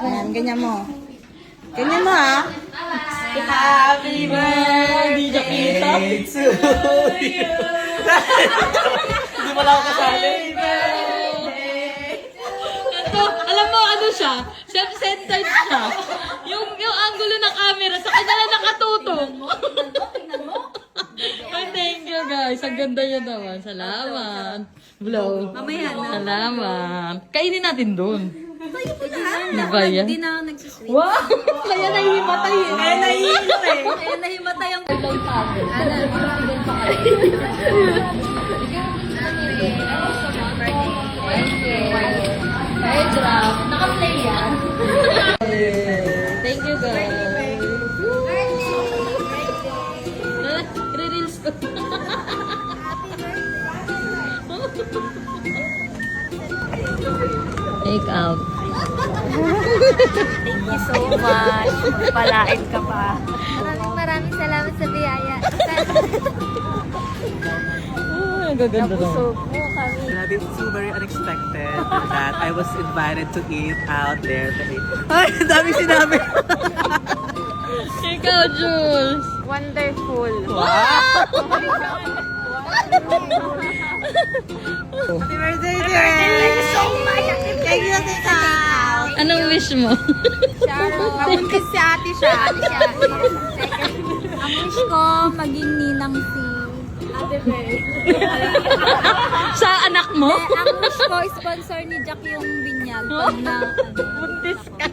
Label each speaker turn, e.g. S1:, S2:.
S1: Ayan, ganyan mo. Ganyan mo, ha? Happy birthday, Jakita.
S2: Hindi mo lang ako kasali.
S3: Ito, alam mo ano siya? Self-centered siya. Yung angulo ng camera, sa kanya na nakatutok. Ay, thank you guys. Ang ganda niya naman. Salamat. Blow.
S1: Mamaya na.
S3: Salamat. Kainin natin doon.
S1: Tayo po na.
S3: Ano ba yan?
S1: Hindi na ako nagsusweet.
S3: Wow! Kaya nahihimatay eh.
S1: Kaya nahihimatay. Kaya nahimatay ang kulong tabi.
S3: Ay, drop. Naka-play yan. Thank you guys. Re-reels ko. Take out.
S1: Thank you so much. Magpalain ka pa.
S4: Maraming salamat sa biyaya.
S3: Ay, ang gaganda naman.
S1: Busog mo kami.
S2: This is so very unexpected that I was invited to eat out there. Ay, ang dami sinabi.
S3: Ikaw, Jules.
S1: Wonderful.
S2: Wow! Happy birthday, dear!
S1: Thank you so much. Thank you, Tita.
S3: Anong wish mo?
S4: Mabuntis si ate siya. Ang wish ko, maging ninang si Ate Bey.
S3: Sa anak mo?
S4: Ang wish ko, sponsor ni Jack yung binyag. Pag na,
S3: Buntis ka.